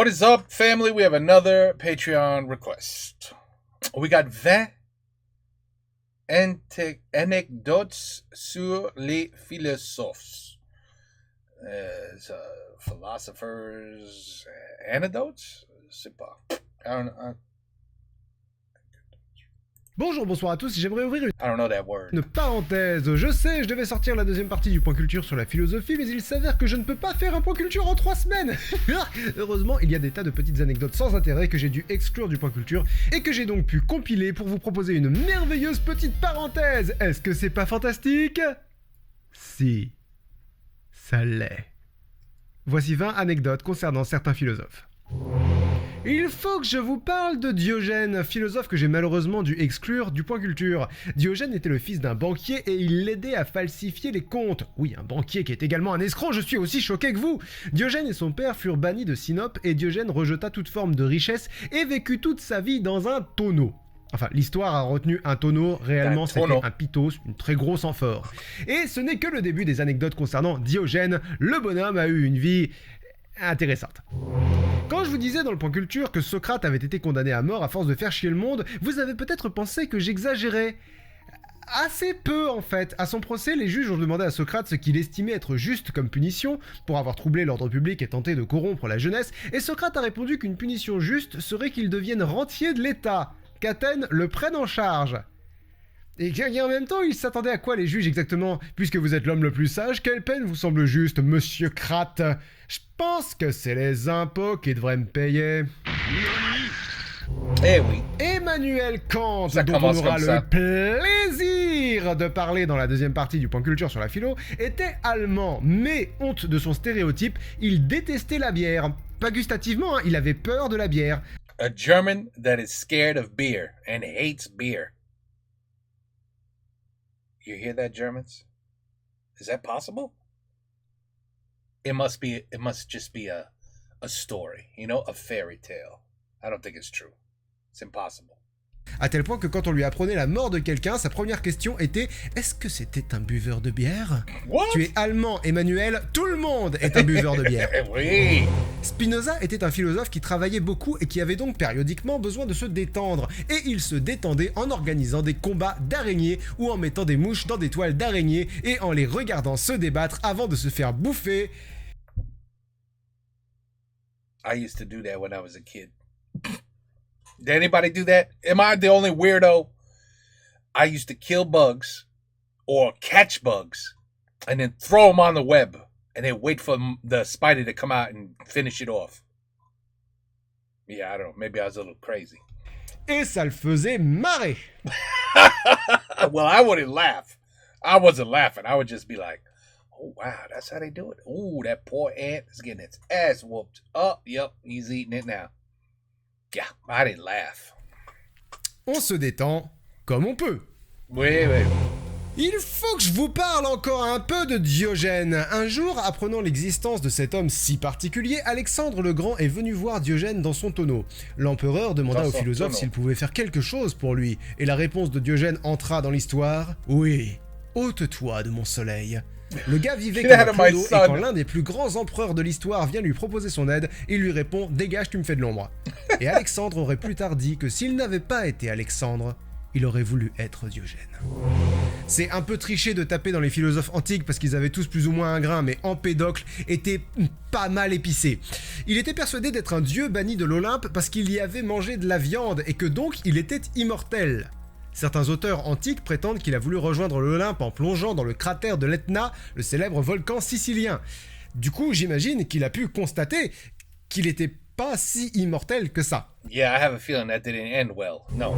What is up, family? We have another Patreon request. We got 20 anecdotes sur les philosophes. Philosophers anecdotes? Je sais pas. I don't know. Bonjour, bonsoir à tous, j'aimerais ouvrir I don't know that word. une parenthèse. Je sais, je devais sortir la deuxième partie du point culture sur la philosophie, mais il s'avère que je ne peux pas faire un point culture en 3 semaines. Heureusement, il y a des tas de petites anecdotes sans intérêt que j'ai dû exclure du point culture, et que j'ai donc pu compiler pour vous proposer une merveilleuse petite parenthèse. Est-ce que c'est pas fantastique? Si, ça l'est. Voici 20 anecdotes concernant certains philosophes. Il faut que je vous parle de Diogène, philosophe que j'ai malheureusement dû exclure du point culture. Diogène était le fils d'un banquier et il l'aidait à falsifier les comptes. Oui, un banquier qui est également un escroc, je suis aussi choqué que vous. Diogène et son père furent bannis de Sinope et Diogène rejeta toute forme de richesse et vécut toute sa vie dans un tonneau. Enfin, l'histoire a retenu un tonneau, réellement c'était un pitos, une très grosse amphore. Et ce n'est que le début des anecdotes concernant Diogène, le bonhomme a eu une vie intéressante. Quand je vous disais dans le point culture que Socrate avait été condamné à mort à force de faire chier le monde, vous avez peut-être pensé que j'exagérais. Assez peu en fait. À son procès, les juges ont demandé à Socrate ce qu'il estimait être juste comme punition pour avoir troublé l'ordre public et tenté de corrompre la jeunesse, et Socrate a répondu qu'une punition juste serait qu'il devienne rentier de l'État, qu'Athènes le prenne en charge. Et en même temps, il s'attendait à quoi les juges exactement? Puisque vous êtes l'homme le plus sage, quelle peine vous semble juste, monsieur Crate? Je pense que c'est les impôts qui devraient me payer. Eh oui. Emmanuel Kant, dont on aura le plaisir de parler dans la deuxième partie du point culture sur la philo, était allemand, mais honte de son stéréotype, il détestait la bière. Pas gustativement, hein, il avait peur de la bière. A German that is scared of beer and hates beer. You hear that, Germans? Is that possible? It must just be a story, you know, a fairy tale. I don't think it's true. It's impossible. À tel point que quand on lui apprenait la mort de quelqu'un, sa première question était « Est-ce que c'était un buveur de bière ?» What? Tu es allemand, Emmanuel, tout le monde est un buveur de bière. Oui. Spinoza était un philosophe qui travaillait beaucoup et qui avait donc périodiquement besoin de se détendre. Et il se détendait en organisant des combats d'araignées ou en mettant des mouches dans des toiles d'araignées et en les regardant se débattre avant de se faire bouffer. I used to do that when I was a kid. Did anybody do that? Am I the only weirdo? I used to kill bugs or catch bugs and then throw them on the web and then wait for the spider to come out and finish it off. Yeah, I don't know. Maybe I was a little crazy. Et ça le faisait marrer. Well, I wouldn't laugh. I wasn't laughing. I would just be like, oh, wow, that's how they do it. Ooh, that poor ant is getting its ass whooped. Oh, yep, he's eating it now. Yeah, I didn't laugh. On se détend comme on peut. Oui. Il faut que je vous parle encore un peu de Diogène. Un jour, apprenant l'existence de cet homme si particulier, Alexandre le Grand est venu voir Diogène dans son tonneau. L'empereur demanda au philosophe s'il pouvait faire quelque chose pour lui, et la réponse de Diogène entra dans l'histoire. Oui, ôte-toi de mon soleil. Le gars vivait comme un clodo, et quand l'un des plus grands empereurs de l'histoire vient lui proposer son aide, il lui répond « Dégage, tu me fais de l'ombre ». Et Alexandre aurait plus tard dit que s'il n'avait pas été Alexandre, il aurait voulu être Diogène. C'est un peu triché de taper dans les philosophes antiques parce qu'ils avaient tous plus ou moins un grain, mais Empédocle était pas mal épicé. Il était persuadé d'être un dieu banni de l'Olympe parce qu'il y avait mangé de la viande et que donc il était immortel. Certains auteurs antiques prétendent qu'il a voulu rejoindre l'Olympe en plongeant dans le cratère de l'Etna, le célèbre volcan sicilien. Du coup, j'imagine qu'il a pu constater qu'il était pas si immortel que ça. Yeah, I have a feeling that didn't end well. No.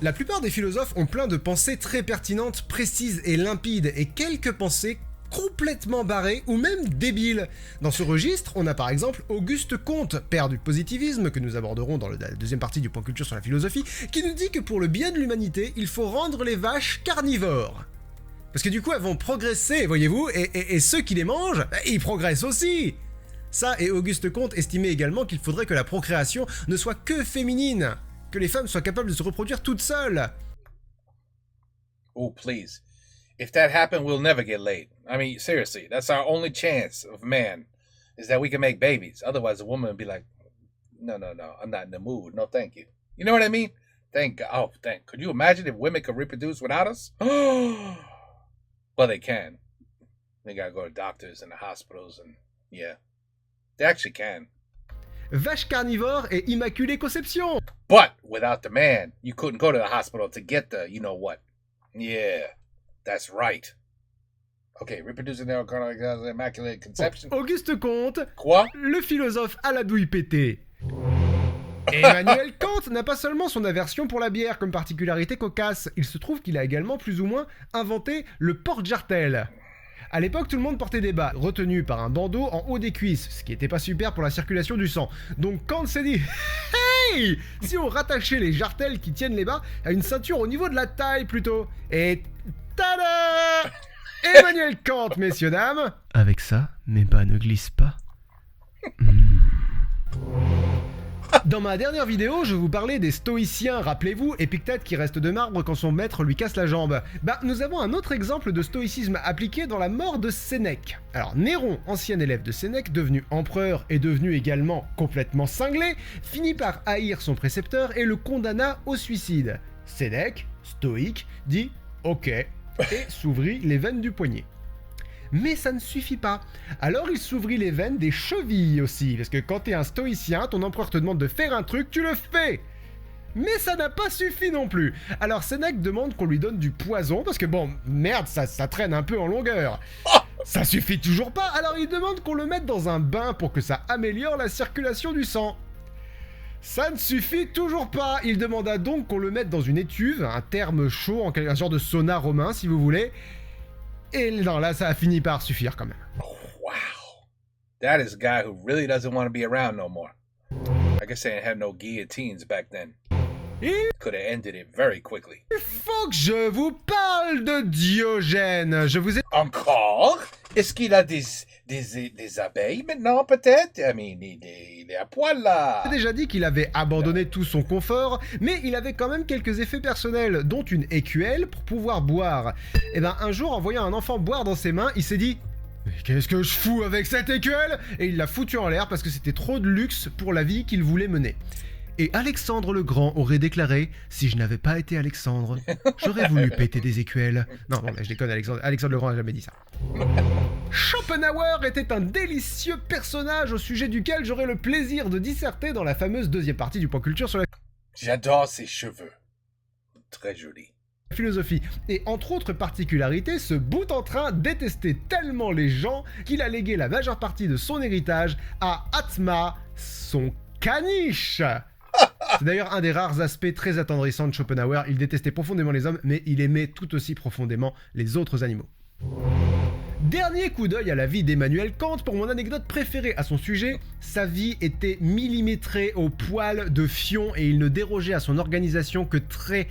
La plupart des philosophes ont plein de pensées très pertinentes, précises et limpides, et quelques pensées complètement barrées ou même débiles. Dans ce registre, on a par exemple Auguste Comte, père du positivisme, que nous aborderons dans la deuxième partie du point culture sur la philosophie, qui nous dit que pour le bien de l'humanité, il faut rendre les vaches carnivores. Parce que du coup, elles vont progresser, voyez-vous, et ceux qui les mangent, ils progressent aussi. Ça, et Auguste Comte estimait également qu'il faudrait que la procréation ne soit que féminine, que les femmes soient capables de se reproduire toutes seules. Oh, please. If that happened, we'll never get laid. I mean, seriously, that's our only chance of man, is that we can make babies. Otherwise, the woman would be like, no, I'm not in the mood. No, thank you. You know what I mean? Thank God. Oh, thank. Could you imagine if women could reproduce without us? Well, they can. They gotta go to doctors and the hospitals, and yeah, they actually can. Vache carnivore et immaculée conception. But without the man, you couldn't go to the hospital to get the, you know what? Yeah, that's right. Okay, reproducing their immaculate conception. Auguste Comte, Quoi? le philosophe à la douille pétée. Emmanuel Kant n'a pas seulement son aversion pour la bière comme particularité cocasse, il se trouve qu'il a également plus ou moins inventé le porte-jartel. À l'époque, tout le monde portait des bas, retenus par un bandeau en haut des cuisses, ce qui était pas super pour la circulation du sang. Donc Kant s'est dit « Hey ! Si on rattachait les jartelles qui tiennent les bas à une ceinture au niveau de la taille plutôt !» Et tada ! Emmanuel Kant, messieurs, dames. Avec ça, mes bas ne glissent pas. Dans ma dernière vidéo, je vous parlais des stoïciens, rappelez-vous, Épictète qui reste de marbre quand son maître lui casse la jambe. Bah, nous avons un autre exemple de stoïcisme appliqué dans la mort de Sénèque. Alors, Néron, ancien élève de Sénèque, devenu empereur et devenu également complètement cinglé, finit par haïr son précepteur et le condamna au suicide. Sénèque, stoïque, dit « Ok » et s'ouvrit les veines du poignet. Mais ça ne suffit pas. Alors il s'ouvrit les veines des chevilles aussi, parce que quand t'es un stoïcien, ton empereur te demande de faire un truc, tu le fais. Mais ça n'a pas suffi non plus. Alors Sénèque demande qu'on lui donne du poison, parce que bon, merde, ça traîne un peu en longueur. Ça suffit toujours pas, alors il demande qu'on le mette dans un bain pour que ça améliore la circulation du sang. Ça ne suffit toujours pas. Il demanda donc qu'on le mette dans une étuve, un terme chaud, un genre de sauna romain si vous voulez. Et non, là, ça a fini par suffire quand même. Oh, wow. That is a guy who really doesn't want to be around no more. I guess they didn't have no guillotines back then. Could have ended it very quickly. Il faut que je vous parle de Diogène. Je vous ai... Encore? Est-ce qu'il a des abeilles maintenant, peut-être? I mean, il est à poil, là. J'ai déjà dit qu'il avait abandonné tout son confort, mais il avait quand même quelques effets personnels, dont une écuelle pour pouvoir boire. Et ben, un jour, en voyant un enfant boire dans ses mains, il s'est dit... Mais qu'est-ce que je fous avec cette écuelle? Et il l'a foutu en l'air parce que c'était trop de luxe pour la vie qu'il voulait mener. Et Alexandre le Grand aurait déclaré « Si je n'avais pas été Alexandre, j'aurais voulu péter des écuelles. » Non, je déconne, Alexandre le Grand n'a jamais dit ça. Schopenhauer était un délicieux personnage au sujet duquel j'aurai le plaisir de disserter dans la fameuse deuxième partie du Point Culture sur la J'adore ses cheveux. Très jolis. Philosophie. Et entre autres particularités, ce bout en train détestait tellement les gens qu'il a légué la majeure partie de son héritage à Atma, son caniche. C'est d'ailleurs un des rares aspects très attendrissants de Schopenhauer. Il détestait profondément les hommes, mais il aimait tout aussi profondément les autres animaux. Dernier coup d'œil à la vie d'Emmanuel Kant pour mon anecdote préférée à son sujet. Sa vie était millimétrée au poil de fion et il ne dérogeait à son organisation que très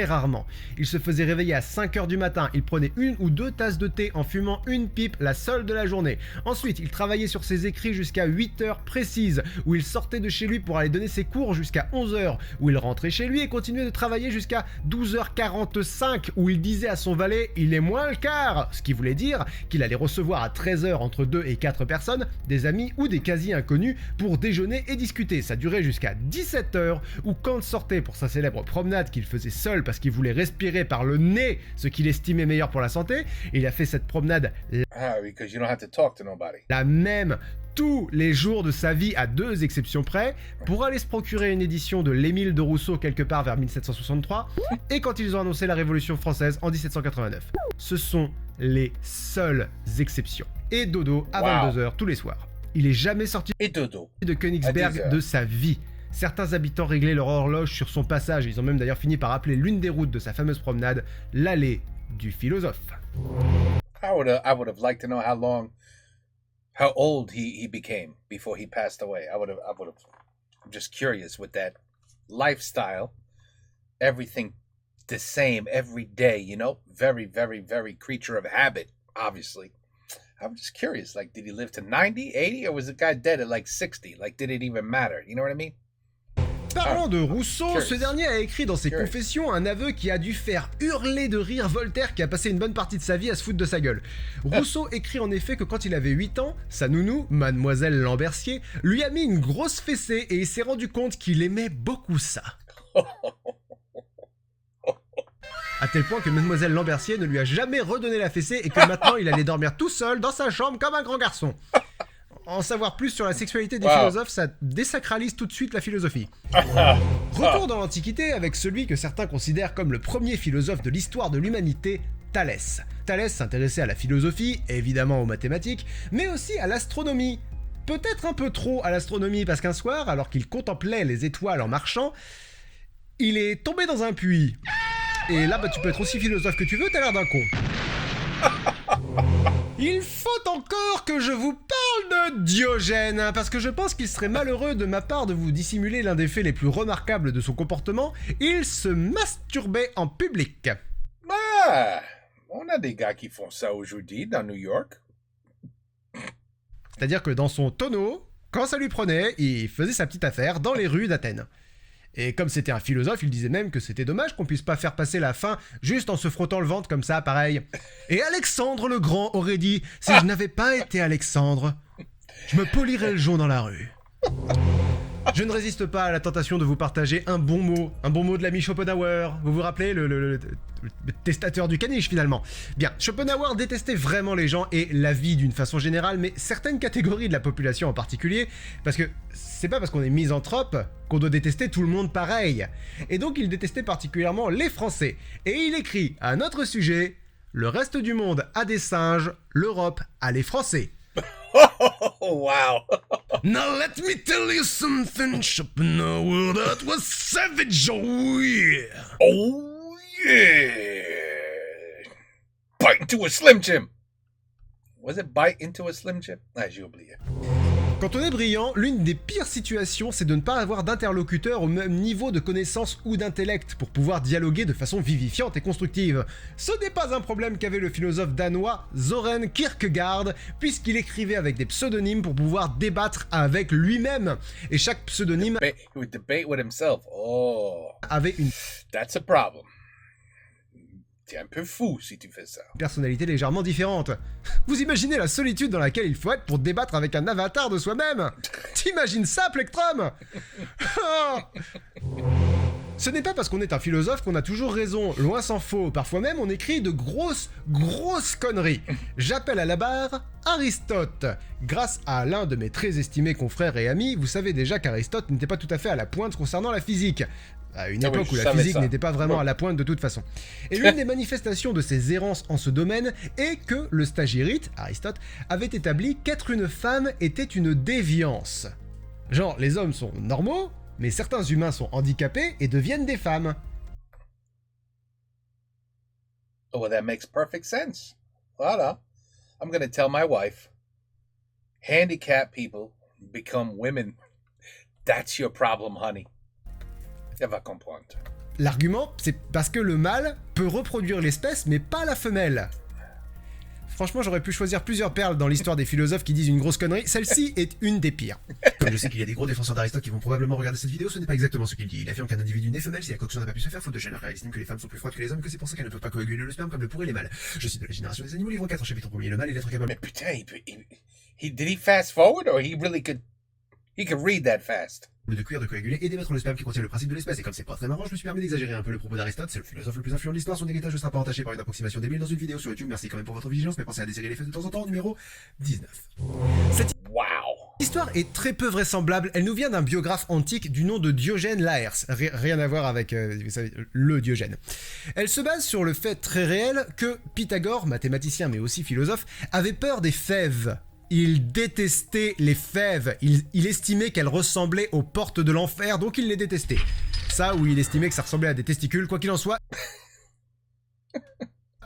rarement. Il se faisait réveiller à 5h du matin, il prenait 1 ou 2 tasses de thé en fumant une pipe, la seule de la journée. Ensuite, il travaillait sur ses écrits jusqu'à 8h précises, où il sortait de chez lui pour aller donner ses cours jusqu'à 11h, où il rentrait chez lui et continuait de travailler jusqu'à 12h45, où il disait à son valet « il est moins le quart », ce qui voulait dire qu'il allait recevoir à 13h entre 2 et 4 personnes, des amis ou des quasi-inconnus, pour déjeuner et discuter. Ça durait jusqu'à 17h, où Kant sortait pour sa célèbre promenade qu'il faisait seul parce qu'il voulait respirer par le nez, ce qu'il estimait meilleur pour la santé, et il a fait cette promenade because you don't have to talk to nobody. La même tous les jours de sa vie, à 2 exceptions près, pour aller se procurer une édition de l'Émile de Rousseau quelque part vers 1763, et quand ils ont annoncé la Révolution française en 1789. Ce sont les seules exceptions. Et dodo à 22h tous les soirs. Il est jamais sorti de Königsberg de sa vie. Certains habitants réglaient leur horloge sur son passage, ils ont même d'ailleurs fini par appeler l'une des routes de sa fameuse promenade l'allée du philosophe. I would have liked to know how old he became before he passed away. I'm just curious with that lifestyle, everything the same every day, you know, very creature of habit, obviously. I'm just curious, like, did he live to 90, 80, or was the guy dead at like 60? Like, did it even matter? You know what I mean? Parlant de Rousseau, curious. ce dernier a écrit dans ses Curious. confessions un aveu qui a dû faire hurler de rire Voltaire qui a passé une bonne partie de sa vie à se foutre de sa gueule. Rousseau écrit en effet que quand il avait 8 ans, sa nounou, Mademoiselle Lambercier, lui a mis une grosse fessée et il s'est rendu compte qu'il aimait beaucoup ça. À tel point que Mademoiselle Lambercier ne lui a jamais redonné la fessée et que maintenant il allait dormir tout seul dans sa chambre comme un grand garçon. En savoir plus sur la sexualité des philosophes, ça désacralise tout de suite la philosophie. Retour dans l'Antiquité avec celui que certains considèrent comme le premier philosophe de l'histoire de l'humanité, Thalès. Thalès s'intéressait à la philosophie, évidemment aux mathématiques, mais aussi à l'astronomie. Peut-être un peu trop à l'astronomie parce qu'un soir, alors qu'il contemplait les étoiles en marchant, il est tombé dans un puits. Et là, tu peux être aussi philosophe que tu veux, t'as l'air d'un con. Il faut encore que je vous parle de Diogène, parce que je pense qu'il serait malheureux de ma part de vous dissimuler l'un des faits les plus remarquables de son comportement. Il se masturbait en public. Ah, on a des gars qui font ça aujourd'hui dans New York. C'est-à-dire que dans son tonneau, quand ça lui prenait, il faisait sa petite affaire dans les rues d'Athènes. Et comme c'était un philosophe, il disait même que c'était dommage qu'on puisse pas faire passer la faim juste en se frottant le ventre comme ça, pareil. Et Alexandre le Grand aurait dit « Si je n'avais pas été Alexandre, je me polirais le jonc dans la rue. » Je ne résiste pas à la tentation de vous partager un bon mot de l'ami Schopenhauer. Vous vous rappelez, le testateur du caniche finalement. Bien, Schopenhauer détestait vraiment les gens et la vie d'une façon générale, mais certaines catégories de la population en particulier, parce que c'est pas parce qu'on est misanthrope qu'on doit détester tout le monde pareil. Et donc il détestait particulièrement les Français. Et il écrit à notre sujet, le reste du monde a des singes, l'Europe a les Français. Oh, wow. Now let me tell you something, Schopenhauer, that was savage, oh yeah. Oh, yeah. Bite into a Slim Jim. Was it bite into a Slim Jim? Ah, j'ai oublié. Quand on est brillant, l'une des pires situations, c'est de ne pas avoir d'interlocuteur au même niveau de connaissance ou d'intellect pour pouvoir dialoguer de façon vivifiante et constructive. Ce n'est pas un problème qu'avait le philosophe danois Søren Kierkegaard, puisqu'il écrivait avec des pseudonymes pour pouvoir débattre avec lui-même. Et chaque pseudonyme He would debate with himself. Oh, avait une that's a problem. T'es un peu fou si tu fais ça. personnalité légèrement différente. Vous imaginez la solitude dans laquelle il faut être pour débattre avec un avatar de soi-même? T'imagines ça, Plectrum? Ce n'est pas parce qu'on est un philosophe qu'on a toujours raison, loin s'en faut. Parfois même, on écrit de grosses conneries. J'appelle à la barre Aristote. Grâce à l'un de mes très estimés confrères et amis, vous savez déjà qu'Aristote n'était pas tout à fait à la pointe concernant la physique. À une époque où la physique n'était pas vraiment à la pointe de toute façon. Et l'une des manifestations de ses errances en ce domaine est que le stagirite, Aristote, avait établi qu'être une femme était une déviance. Genre, les hommes sont normaux, mais certains humains sont handicapés et deviennent des femmes. Oh, well, that makes perfect sense. Voilà. I'm going to tell my wife, handicapped people become women. That's your problem, honey. Elle va comprendre. L'argument, c'est parce que le mâle peut reproduire l'espèce, mais pas la femelle. Franchement, j'aurais pu choisir plusieurs perles dans l'histoire des philosophes qui disent une grosse connerie. Celle-ci est une des pires. Comme je sais qu'il y a des gros défenseurs d'Aristote qui vont probablement regarder cette vidéo, ce n'est pas exactement ce qu'il dit. Il affirme qu'un individu né femelle, si la coction n'a pas pu se faire faute de chaleur, il estime que les femmes sont plus froides que les hommes, que c'est pour ça qu'elles ne peuvent pas coaguler le sperme comme le pourraient les mâles. Je cite de la génération des animaux, livre 4, chapitre 1er, le mâle est l'être capable. Mais putain, did he fast forward or he could read that fast? De cuire, de coaguler et d'émettre le sperme qui contient le principe de l'espèce. Et comme c'est pas très marrant, je me suis permis d'exagérer un peu le propos d'Aristote. C'est le philosophe le plus influent de l'histoire. Son héritage ne sera pas entaché par une approximation débile dans une vidéo sur YouTube. Merci quand même pour votre vigilance, mais pensez à desserrer les fesses de temps en temps. Numéro 19. Wow. L'histoire est très peu vraisemblable. Elle nous vient d'un biographe antique du nom de Diogène Laërce. Rien à voir avec, vous savez, le Diogène. Elle se base sur le fait très réel que Pythagore, mathématicien mais aussi philosophe, avait peur des fèves. Il détestait les fèves, il estimait qu'elles ressemblaient aux portes de l'enfer, donc il les détestait. Ça, ou il estimait que ça ressemblait à des testicules, quoi qu'il en soit,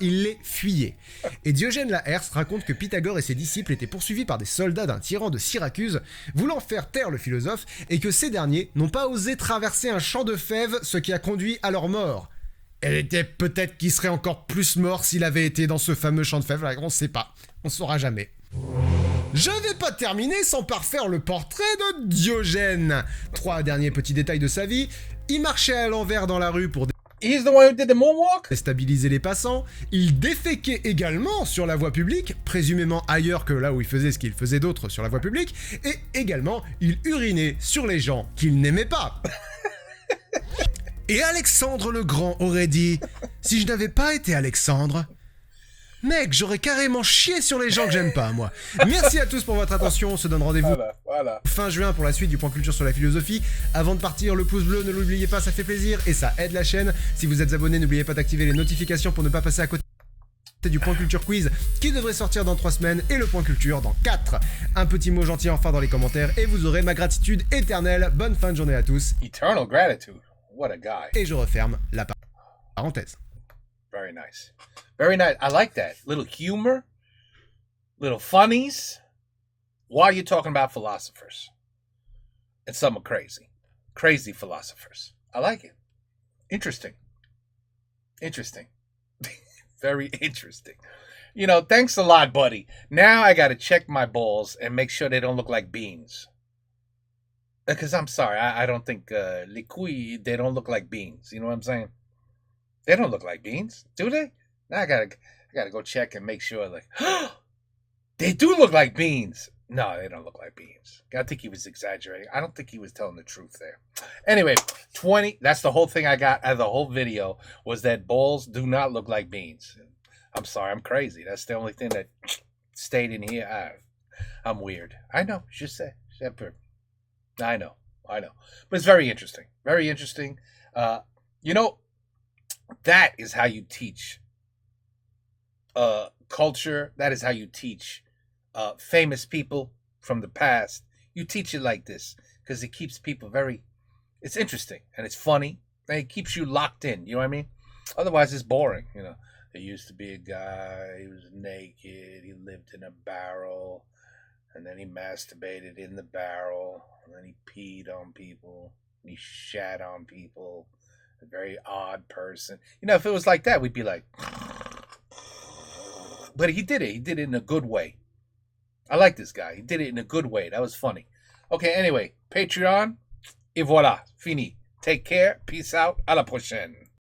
il les fuyait. Et Diogène Laërce raconte que Pythagore et ses disciples étaient poursuivis par des soldats d'un tyran de Syracuse, voulant faire taire le philosophe, et que ces derniers n'ont pas osé traverser un champ de fèves, ce qui a conduit à leur mort. Elle était peut-être qu'il serait encore plus mort s'il avait été dans ce fameux champ de fèves, on ne sait pas, on ne saura jamais. Je vais pas terminer sans parfaire le portrait de Diogène. 3 derniers petits détails de sa vie. Il marchait à l'envers dans la rue pour He's the one who did the moonwalk? déstabiliser les passants. Il déféquait également sur la voie publique, présumément ailleurs que là où il faisait ce qu'il faisait d'autre sur la voie publique. Et également, il urinait sur les gens qu'il n'aimait pas. Et Alexandre le Grand aurait dit « Si je n'avais pas été Alexandre... » Mec, j'aurais carrément chié sur les gens que j'aime pas, moi. Merci à tous pour votre attention. On se donne rendez-vous Voilà. fin juin pour la suite du point culture sur la philosophie. Avant de partir, le pouce bleu, ne l'oubliez pas, ça fait plaisir et ça aide la chaîne. Si vous êtes abonné, n'oubliez pas d'activer les notifications pour ne pas passer à côté du point culture quiz qui devrait sortir dans 3 semaines et le point culture dans 4. Un petit mot gentil enfin dans les commentaires et vous aurez ma gratitude éternelle. Bonne fin de journée à tous. Eternal gratitude. What a guy. Et je referme la parenthèse. Very nice. Very nice. I like that. Little humor, little funnies. While you're talking about philosophers. And some are crazy. Crazy philosophers. I like it. Interesting. Interesting. Very interesting. You know, thanks a lot, buddy. Now I got to check my balls and make sure they don't look like beans. Because I'm sorry, I don't think les couilles, they don't look like beans. You know what I'm saying? They don't look like beans, do they? Now I gotta go check and make sure. Like, they do look like beans. No, they don't look like beans. I think he was exaggerating. I don't think he was telling the truth there. Anyway, 20. That's the whole thing I got out of the whole video was that balls do not look like beans. I'm sorry, I'm crazy. That's the only thing that stayed in here. I'm weird. I know. Just say. I know. But it's very interesting. Very interesting. You know, that is how you teach culture. That is how you teach famous people from the past. You teach it like this because it keeps people it's interesting and it's funny and it keeps you locked in. You know what I mean? Otherwise, it's boring. You know, there used to be a guy, he was naked, he lived in a barrel, and then he masturbated in the barrel, and then he peed on people, and he shat on people. A very odd person. You know, if it was like that, we'd be like... But he did it. He did it in a good way. I like this guy. He did it in a good way. That was funny. Okay, anyway. Patreon. Et voilà. Fini. Take care. Peace out. À la prochaine.